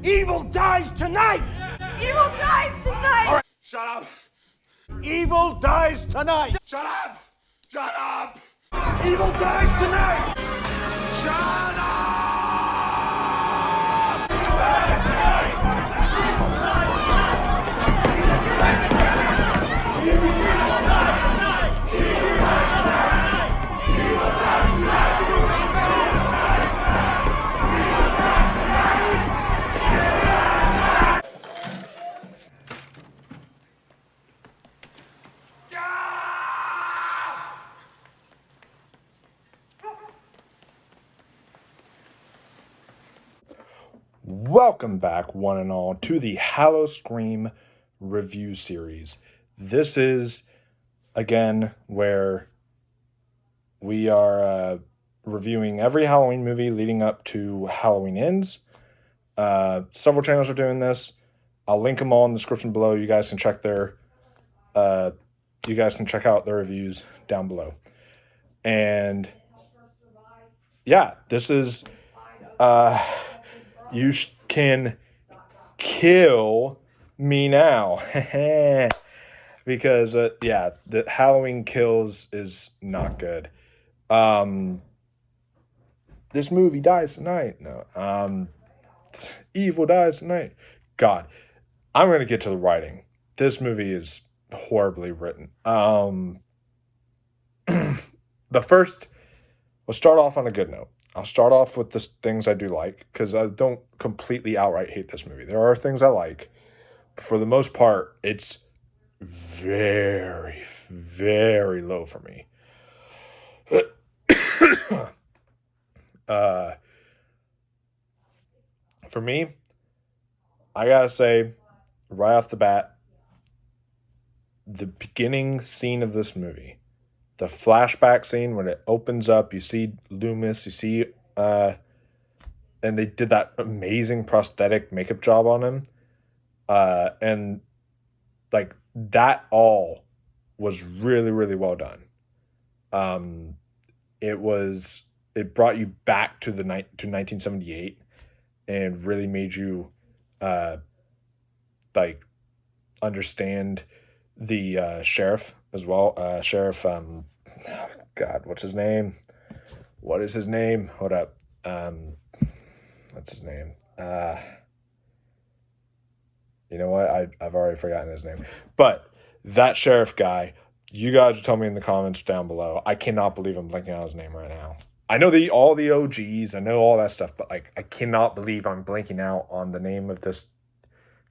Evil dies tonight! Evil dies tonight! All right, shut up! Evil dies tonight! Shut up! Shut up! Evil dies tonight! Shut up! Welcome back, one and all, to the HalloScream Review Series. This is, again, where we are reviewing every Halloween movie leading up to Halloween Ends. Several channels are doing this. I'll link them all in the description below. You guys can check out their reviews down below. And yeah, this is you can kill me now. Because the Halloween Kills is not good. This movie dies tonight. No. Evil dies tonight. God, I'm going to get to the writing. This movie is horribly written. Let's start off on a good note. I'll start off with the things I do like, because I don't completely outright hate this movie. There are things I like. But for the most part, it's very, very low for me. For me, I gotta say, right off the bat, the beginning scene of this movie, the flashback scene when it opens up, you see Loomis, and they did that amazing prosthetic makeup job on him. And like that all was really, really well done. It brought you back to 1978 and really made you understand the sheriff as well. Sheriff, God, what's his name? What is his name? Hold up. What's his name? You know what? I've already forgotten his name. But that sheriff guy, you guys tell me in the comments down below. I cannot believe I'm blanking on his name right now. I know all the OGs, I know all that stuff, but I cannot believe I'm blanking out on the name of this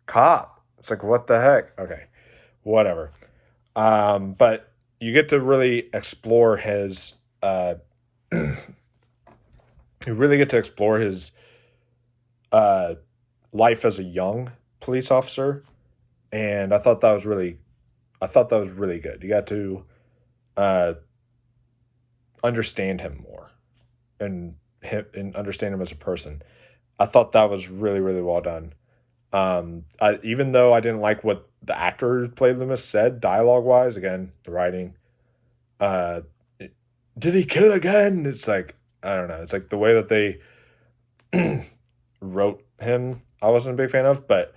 cop. It's like, what the heck? Okay, whatever. But you get to really explore his life as a young police officer, and I thought that was really good. You got to understand him more and understand him as a person. I thought that was really, really well done. Even though I didn't like what the actor who played Loomis said dialogue-wise, again, the writing, did he kill again? It's like, I don't know. It's like the way that they wrote him, I wasn't a big fan of, but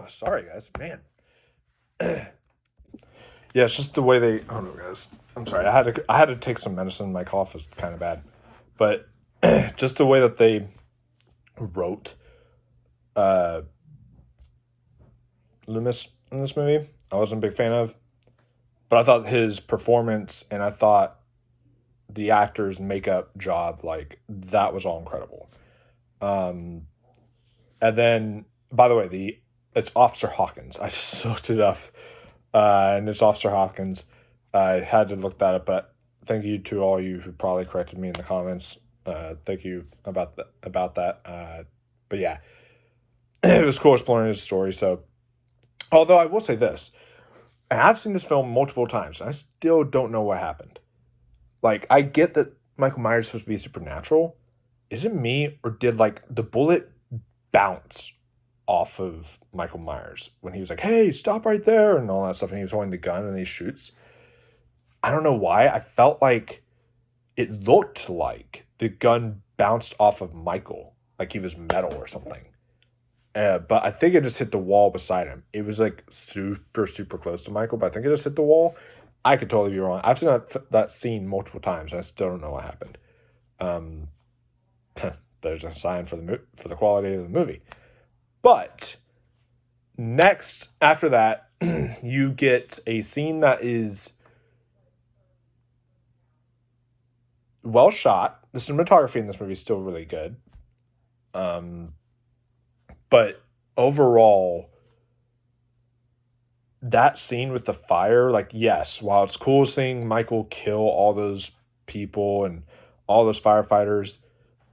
sorry, guys, man. Yeah, it's just the way they, I don't know, guys. I'm sorry. I had to take some medicine. My cough was kind of bad. But just the way that they wrote Loomis in this movie, I wasn't a big fan of. But I thought his performance and I thought the actor's makeup job, like, that was all incredible. And then, by the way, it's Officer Hawkins. I just looked it up. And it's Officer Hawkins. I had to look that up, but thank you to all you who probably corrected me in the comments. Thank you about that. But yeah, it was cool exploring his story. So, although I will say this, and I've seen this film multiple times, and I still don't know what happened. Like, I get that Michael Myers is supposed to be supernatural. Is it me, or did, like, the bullet bounce off of Michael Myers when he was like, hey, stop right there, and all that stuff, and he was holding the gun and he shoots? I don't know why. I felt like it looked like the gun bounced off of Michael. like he was metal or something. But I think it just hit the wall beside him. It was like super, super close to Michael, but I think it just hit the wall. I could totally be wrong. I've seen that scene multiple times, and I still don't know what happened. There's a sign for the quality of the movie. But next, after that, you get a scene that is well shot. The cinematography in this movie is still really good. But overall, that scene with the fire, like, yes, while it's cool seeing Michael kill all those people and all those firefighters,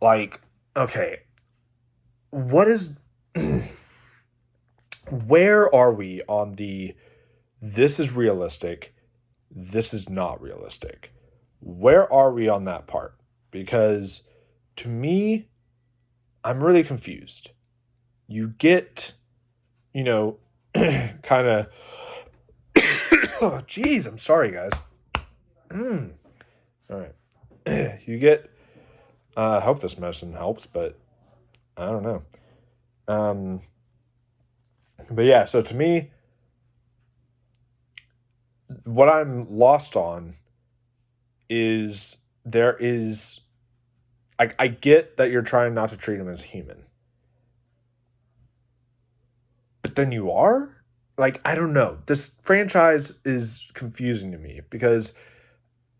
like, okay, what is... where are we on the this is realistic, this is not realistic? Where are we on that part? Because to me, I'm really confused. You get, kind of... oh, jeez, I'm sorry, guys. All right. You get... I hope this medicine helps, but I don't know. But yeah, so to me, what I'm lost on is I get that you're trying not to treat him as human. But then you are? Like, I don't know. This franchise is confusing to me because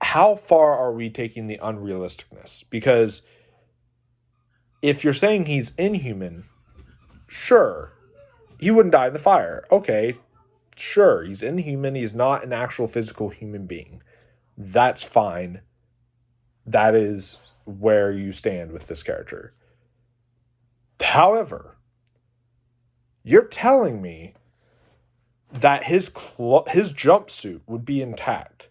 how far are we taking the unrealisticness? Because if you're saying he's inhuman, sure, he wouldn't die in the fire. Okay, sure, he's inhuman. He's not an actual physical human being. That's fine. That is where you stand with this character. However, you're telling me that his jumpsuit would be intact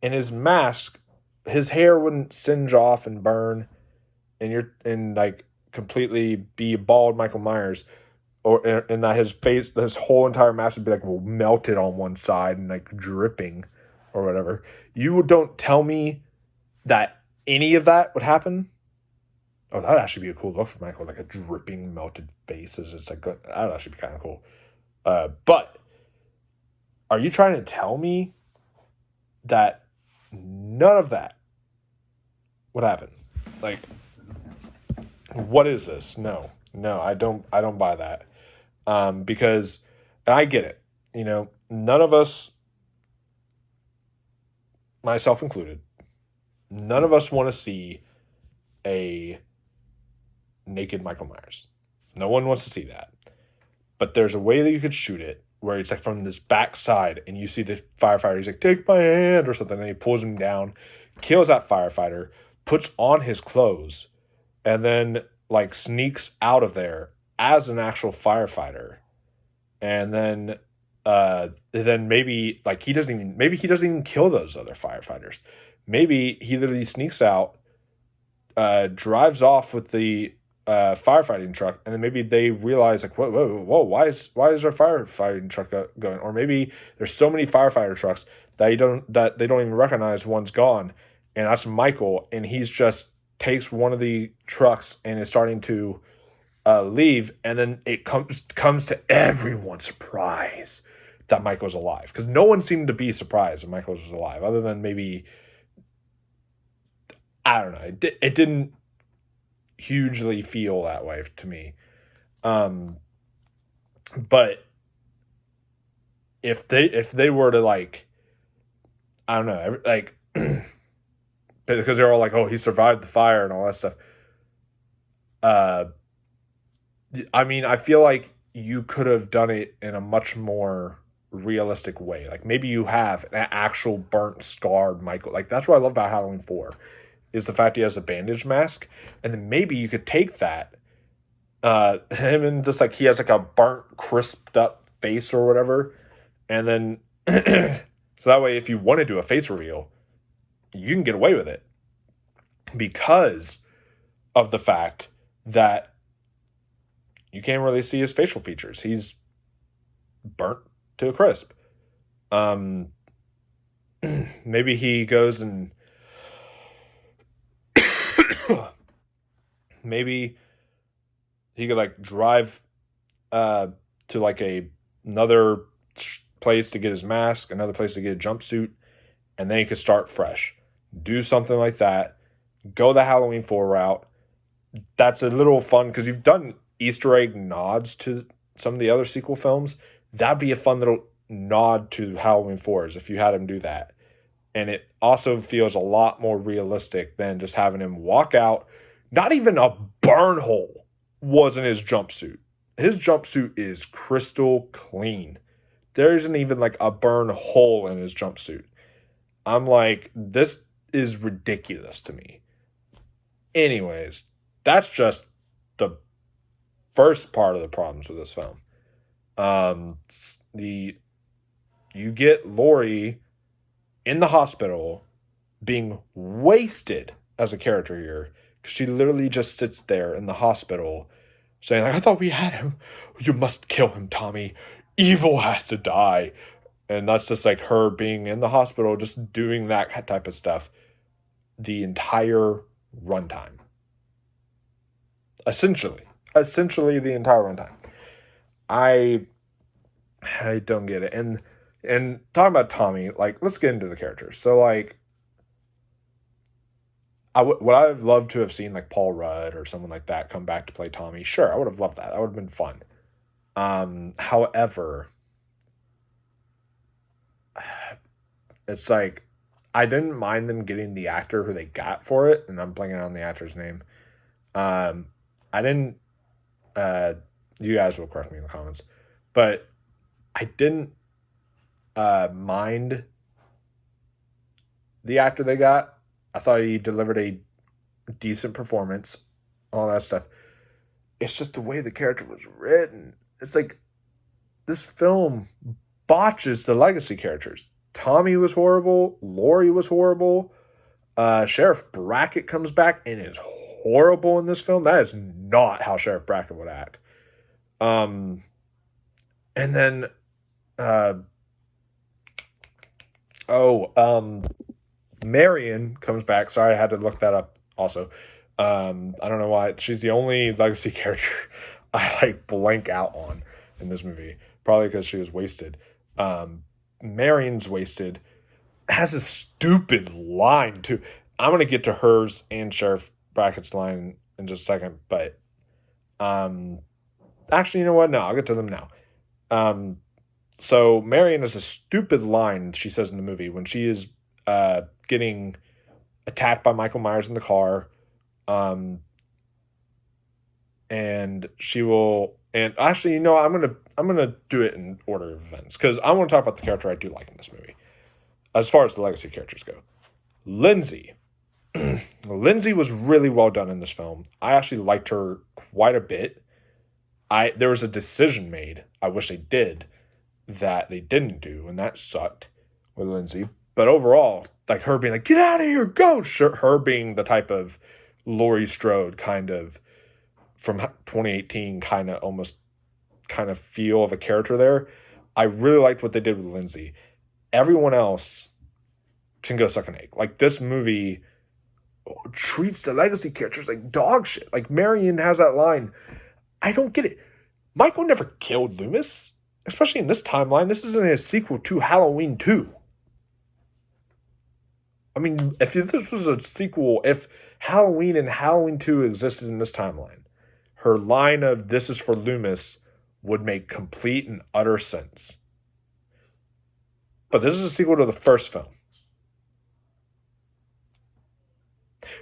and his mask, his hair wouldn't singe off and burn and like completely be bald Michael Myers, and that his face, his whole entire mask would be like melted on one side and like dripping or whatever. You don't tell me that any of that would happen. Oh, that would actually be a cool look for Michael, like a dripping, melted face. It's like that would actually be kind of cool. But are you trying to tell me that none of that would happen? Like, what is this? No, I don't buy that. Because, and I get it, none of us, myself included, none of us want to see a naked Michael Myers. No one wants to see that. But there's a way that you could shoot it where it's like from this back side and you see the firefighter, he's like, take my hand or something, and he pulls him down, kills that firefighter, puts on his clothes, and then like sneaks out of there as an actual firefighter. And then maybe like he doesn't even kill those other firefighters. Maybe he literally sneaks out, drives off with the firefighting truck, and then maybe they realize like, whoa, why is our firefighting truck going? Or maybe there's so many firefighter trucks that they don't even recognize one's gone, and that's Michael, and he's just takes one of the trucks and is starting to leave, and then it comes to everyone's surprise that Michael's alive, because no one seemed to be surprised that Michael was alive, other than maybe, I don't know, it didn't hugely feel that way to me. But if they were to like, I don't know, like because they're all like, oh, he survived the fire and all that stuff. I mean, I feel like you could have done it in a much more realistic way. Like maybe you have an actual burnt, scarred Michael. Like that's what I love about Halloween 4 is the fact he has a bandage mask, and then maybe you could take that, him and just like he has like a burnt, crisped up face or whatever, and then so that way if you want to do a face reveal, you can get away with it because of the fact that you can't really see his facial features. He's burnt to a crisp. Maybe he goes and maybe he could like drive to like another place to get his mask, another place to get a jumpsuit, and then he could start fresh. Do something like that. Go the Halloween 4 route. That's a little fun because you've done Easter egg nods to some of the other sequel films. That'd be a fun little nod to Halloween 4s if you had him do that. And it also feels a lot more realistic than just having him walk out. Not even a burn hole was in his jumpsuit. His jumpsuit is crystal clean. There isn't even like a burn hole in his jumpsuit. I'm like, this is ridiculous to me. Anyways, that's just the first part of the problems with this film. You get Laurie in the hospital being wasted as a character here, because she literally just sits there in the hospital saying, like, I thought we had him. You must kill him, Tommy. Evil has to die. And that's just like her being in the hospital, just doing that type of stuff the entire runtime. Essentially the entire runtime. I don't get it. And talking about Tommy, like, let's get into the characters. So, like, would I have loved to have seen, like, Paul Rudd or someone like that come back to play Tommy? Sure, I would have loved that. That would have been fun. However, it's like, I didn't mind them getting the actor who they got for it, and I'm blanking on the actor's name. I didn't, you guys will correct me in the comments, but I didn't mind the actor they got. I thought he delivered a decent performance, all that stuff. It's just the way the character was written. It's like, this film botches the legacy characters. Tommy was horrible. Laurie was horrible. Sheriff Brackett comes back and is horrible in this film. That is not how Sheriff Brackett would act. And then, Marion comes back. Sorry, I had to look that up also. I don't know why. She's the only legacy character I like blank out on in this movie. Probably because she was wasted. Marion's wasted. Has a stupid line too. I'm gonna get to hers and Sheriff Brackett's line in just a second, but actually, you know what? No, I'll get to them now. So Marion has a stupid line she says in the movie when she is getting attacked by Michael Myers in the car. And she will, and actually, you know, I'm gonna do it in order of events, because I want to talk about the character I do like in this movie, as far as the legacy characters go. Lindsay. Lindsay was really well done in this film. I actually liked her quite a bit. There was a decision made, I wish they did, that they didn't do, and that sucked with Lindsay. But overall, like, her being like, get out of here, go! Her being the type of Laurie Strode kind of, from 2018, kind of feel of a character there. I really liked what they did with Lindsay. Everyone else can go suck an egg. Like, this movie treats the legacy characters like dog shit. Like, Marion has that line. I don't get it. Michael never killed Loomis, especially in this timeline. This isn't a sequel to Halloween 2. I mean, if this was a sequel, if Halloween and Halloween 2 existed in this timeline, her line of "this is for Loomis" would make complete and utter sense. But this is a sequel to the first film.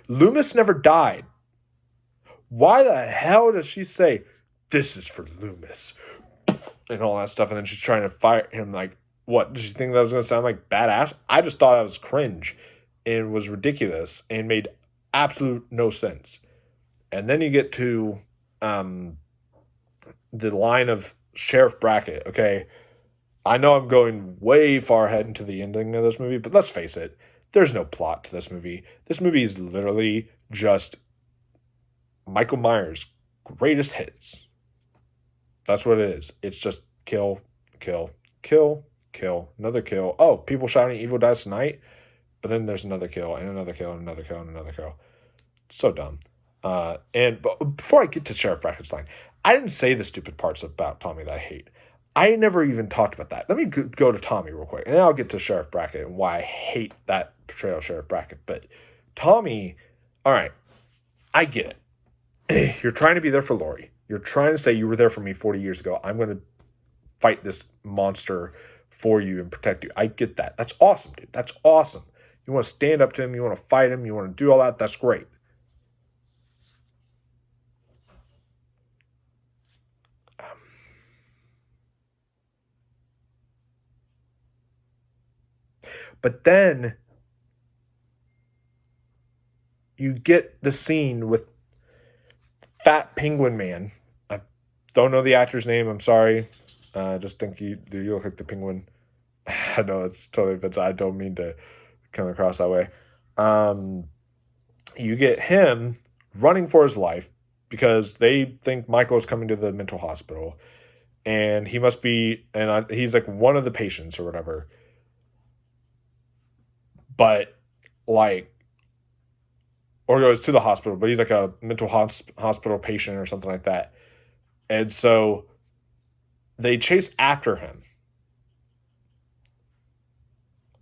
Loomis never died. Why the hell does she say, "this is for Loomis," and all that stuff, and then she's trying to fire him? Like, what? Did she think that was going to sound like badass? I just thought it was cringe and was ridiculous and made absolute no sense. And then you get to the line of Sheriff Brackett. Okay, I know I'm going way far ahead into the ending of this movie, but let's face it, there's no plot to this movie. This movie is literally just Michael Myers' greatest hits. That's what it is. It's just kill, kill, kill, kill, another kill. Oh, people shouting "Evil dies tonight," but then there's another kill and another kill and another kill and another kill. It's so dumb. But before I get to Sheriff Brackett's line, I didn't say the stupid parts about Tommy that I hate. I never even talked about that. Let me go to Tommy real quick, and then I'll get to Sheriff Brackett and why I hate that portrayal of Sheriff Brackett. But Tommy, all right, I get it. You're trying to be there for Lori. You're trying to say you were there for me 40 years ago. I'm going to fight this monster for you and protect you. I get that. That's awesome, dude. That's awesome. You want to stand up to him. You want to fight him. You want to do all that. That's great. But then you get the scene with Fat Penguin Man. I don't know the actor's name. I'm sorry. Just think you look like the penguin. I know it's totally, but I don't mean to come across that way. You get him running for his life because they think Michael is coming to the mental hospital, and he must be, and he's like one of the patients or whatever. But like, or goes to the hospital, but he's like a mental hospital patient or something like that. And so they chase after him.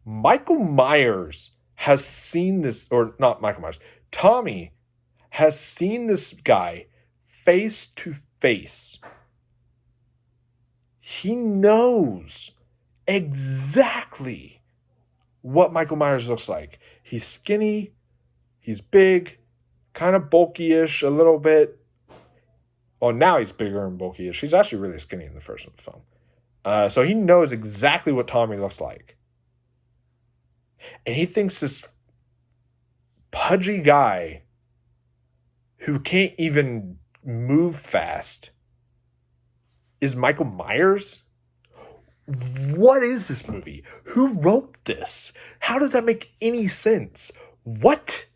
Michael Myers has seen this, or not Michael Myers, Tommy has seen this guy face to face. He knows exactly what Michael Myers looks like. He's skinny, he's big, kind of bulky-ish a little bit. Well, now he's bigger and bulky-ish. He's actually really skinny in the first film. So he knows exactly what Tommy looks like. And he thinks this pudgy guy who can't even move fast is Michael Myers? What is this movie? Who wrote this? How does that make any sense? What?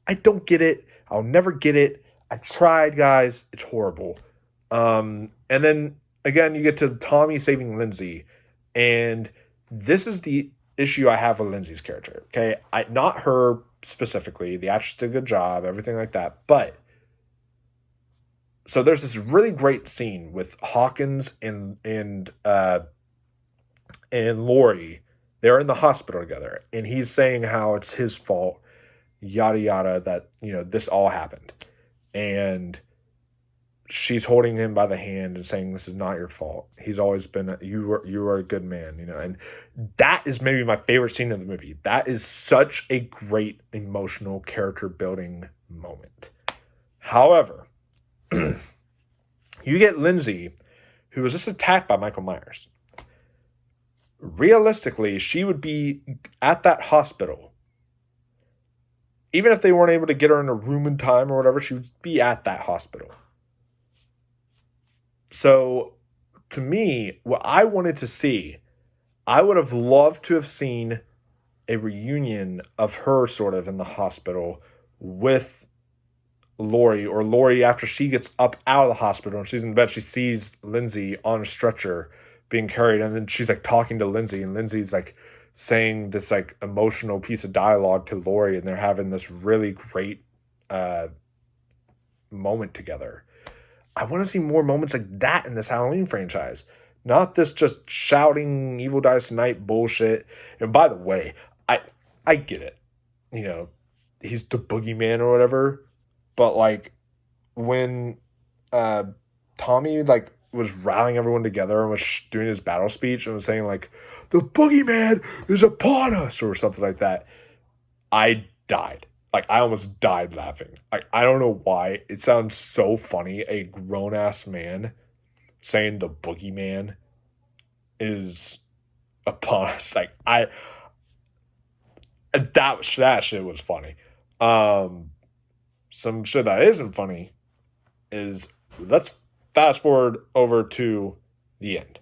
I don't get it. I'll never get it. I tried, guys. It's horrible. And then, again, you get to Tommy saving Lindsay. And this is the issue I have with Lindsay's character. Okay? Not her specifically. The actress did a good job, everything like that. But, so there's this really great scene with Hawkins and Lori. They're in the hospital together, and he's saying how it's his fault, yada yada, that this all happened, and she's holding him by the hand and saying, "This is not your fault. He's always been you are a good man," and that is maybe my favorite scene of the movie. That is such a great emotional character building moment. However, you get Lindsay, who was just attacked by Michael Myers. Realistically, she would be at that hospital. Even if they weren't able to get her in a room in time or whatever, she would be at that hospital. So, to me, what I wanted to see, I would have loved to have seen a reunion of her sort of in the hospital with Lori, or Lori after she gets up out of the hospital and she's in bed, she sees Lindsay on a stretcher being carried, and then she's like talking to Lindsay, and Lindsay's like saying this like emotional piece of dialogue to Lori, and they're having this really great moment together. I want to see more moments like that in this Halloween franchise, not this just shouting "Evil dies tonight" bullshit. And by the way, I get it, he's the boogeyman or whatever, but like when Tommy like was rallying everyone together and was doing his battle speech and was saying like, "The boogeyman is upon us," or something like that, I died. Like, I almost died laughing. I don't know why. It sounds so funny. A grown-ass man saying the boogeyman is upon us. Like, that shit was funny. Some shit that isn't funny is, let's fast forward over to the end.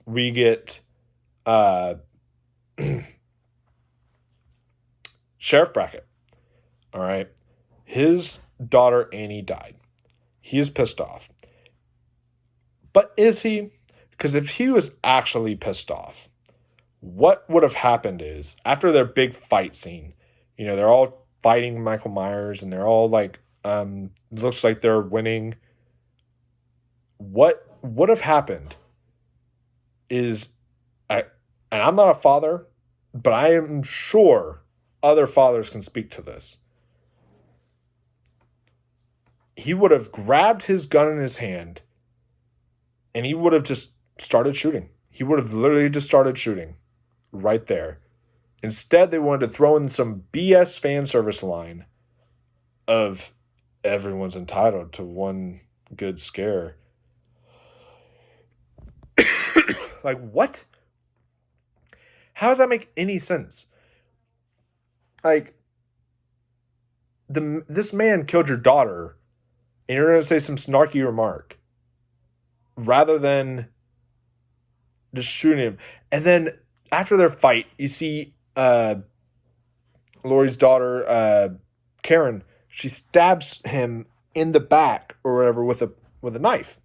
We get Sheriff Brackett. All right. His daughter Annie died. He is pissed off. But is he? Because if he was actually pissed off, what would have happened is, after their big fight scene, they're all fighting Michael Myers, and they're all like Looks like they're winning. What would have happened is, and I'm not a father, but I am sure other fathers can speak to this. He would have grabbed his gun in his hand and he would have just started shooting. He would have literally just started shooting right there. Instead, they wanted to throw in some BS fan service line of everyone's entitled to one good scare. Like, what? How does that make any sense? Like, this man killed your daughter, and you're going to say some snarky remark rather than just shooting him. And then after their fight, you see Lori's daughter, Karen, she stabs him in the back or whatever with a knife.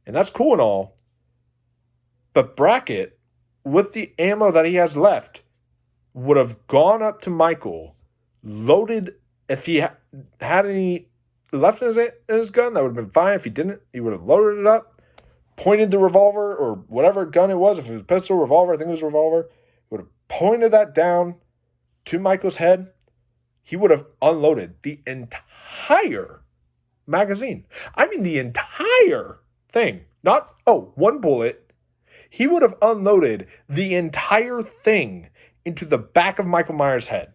And that's cool and all. But Brackett, with the ammo that he has left, would have gone up to Michael, loaded, if he had any left in his gun, that would have been fine. If he didn't, he would have loaded it up, pointed the revolver or whatever gun it was, if it was a pistol, revolver, I think it was a revolver, would have pointed that down to Michael's head. He would have unloaded the entire magazine. I mean, the entire thing. Not, one bullet. He would have unloaded the entire thing into the back of Michael Myers' head.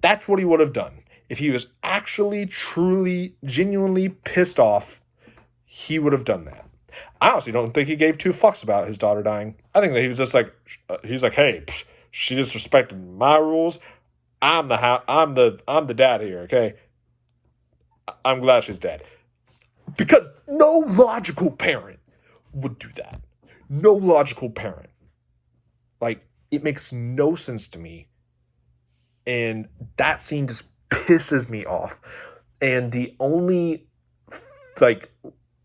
That's what he would have done. If he was actually, truly, genuinely pissed off, he would have done that. I honestly don't think he gave two fucks about his daughter dying. I think that he was just like, he's like, hey, she disrespected my rules. I'm the dad here, okay? I'm glad she's dead. Because no logical parent would do that. No logical parent. Like, it makes no sense to me. And that scene just pisses me off. And the only,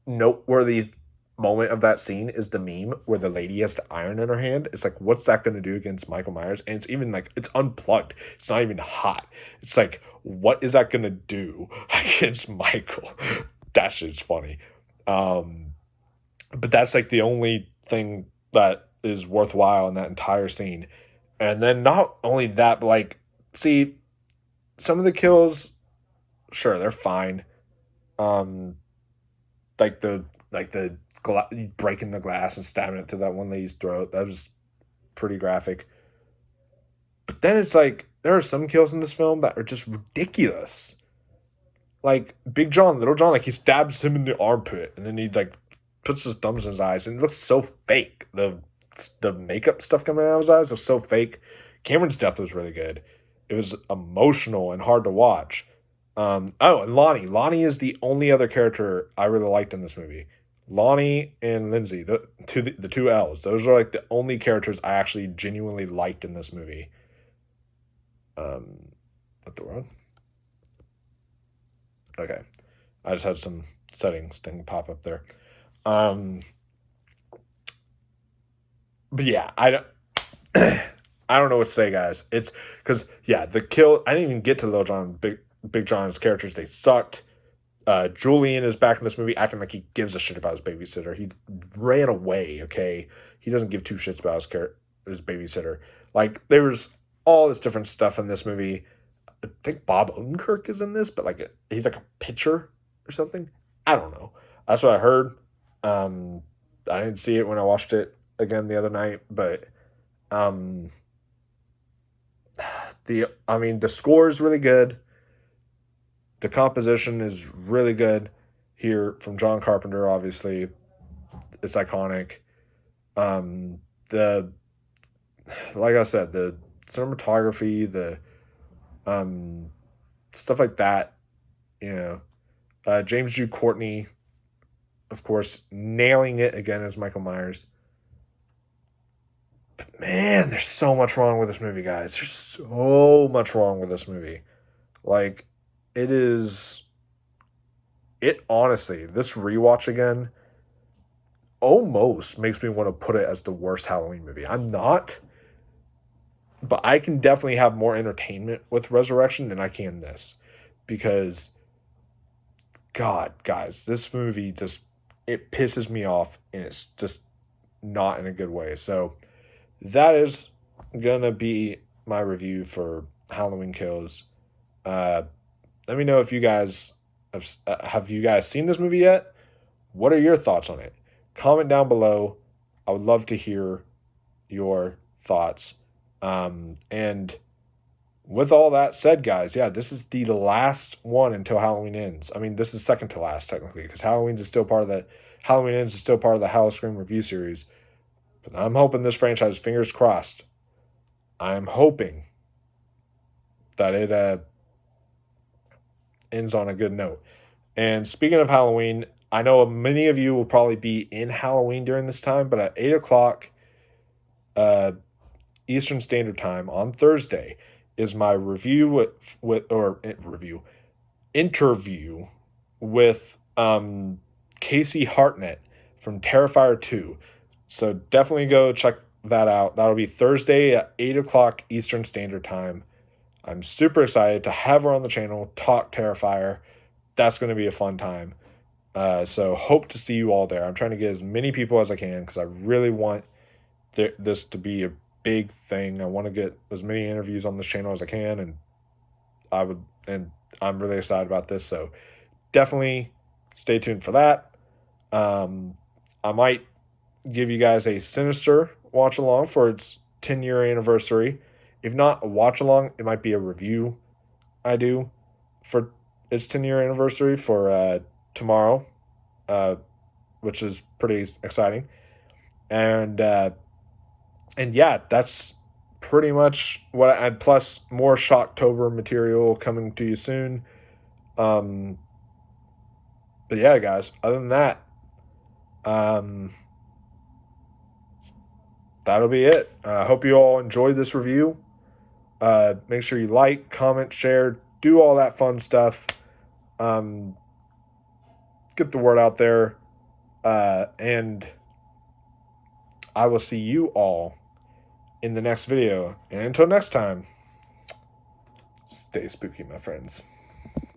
noteworthy moment of that scene is the meme where the lady has the iron in her hand. It's like, what's that going to do against Michael Myers? And it's even it's unplugged. It's not even hot. It's like, what is that going to do against Michael? That shit's funny. But that's the only thing that is worthwhile in that entire scene. And then not only that, but see, some of the kills, sure, they're fine. The breaking the glass and stabbing it to that one lady's throat, that was pretty graphic. But then it's there are some kills in this film that are just ridiculous. Big John, Little John, he stabs him in the armpit and then he puts his thumbs in his eyes and it looks so fake. The makeup stuff coming out of his eyes was so fake. Cameron's death was really good. It was emotional and hard to watch. And Lonnie. Lonnie is the only other character I really liked in this movie. Lonnie and Lindsay, the two L's. Those are the only characters I actually genuinely liked in this movie. What the world? Okay. I just had some settings thing pop up there. But yeah, I don't know what to say, guys. It's because, the kill, I didn't even get to Lil Jon, Big John's characters. They sucked. Julian is back in this movie acting like he gives a shit about his babysitter. He ran away, okay? He doesn't give two shits about his babysitter. There was all this different stuff in this movie. I think Bob Odenkirk is in this, but he's a pitcher or something. I don't know. That's what I heard. I didn't see it when I watched it again the other night, but the score is really good. The composition is really good here from John Carpenter, obviously. It's iconic. Like I said, the cinematography, the stuff like that, James Jude Courtney, of course, nailing it again as Michael Myers. But man, there's so much wrong with this movie, guys. There's so much wrong with this movie. Honestly, this rewatch again almost makes me want to put it as the worst Halloween movie. I'm not, but I can definitely have more entertainment with Resurrection than I can this, because God, guys, this movie just, it pisses me off, and it's just not in a good way. So that is gonna be my review for Halloween Kills. Let me know if you guys have you guys seen this movie yet? What are your thoughts on it? Comment down below. I would love to hear your thoughts. And with all that said, guys, yeah, this is the last one until Halloween ends. I mean, this is second to last technically, because Halloween Ends is still part of the HalloScream Review Series. But I'm hoping this franchise, fingers crossed, I'm hoping that it ends on a good note. And speaking of Halloween, I know many of you will probably be in Halloween during this time, but at 8 o'clock Eastern Standard Time on Thursday is my interview with Casey Hartnett from Terrifier 2. So definitely go check that out. That'll be Thursday at 8 o'clock Eastern Standard Time. I'm super excited to have her on the channel, talk Terrifier. That's going to be a fun time. So hope to see you all there. I'm trying to get as many people as I can because I really want this to be a big thing. I want to get as many interviews on this channel as I can, and I'm really excited about this. So definitely stay tuned for that. I might give you guys a Sinister watch along for its 10-year anniversary. If not a watch along, it might be a review I do for its 10-year anniversary for tomorrow, which is pretty exciting. And yeah, that's pretty much what I had, plus more Shocktober material coming to you soon. But yeah, guys, other than that, that'll be it. I hope you all enjoyed this review. Make sure you like, comment, share, do all that fun stuff. Get the word out there. And I will see you all in the next video. And until next time, stay spooky, my friends.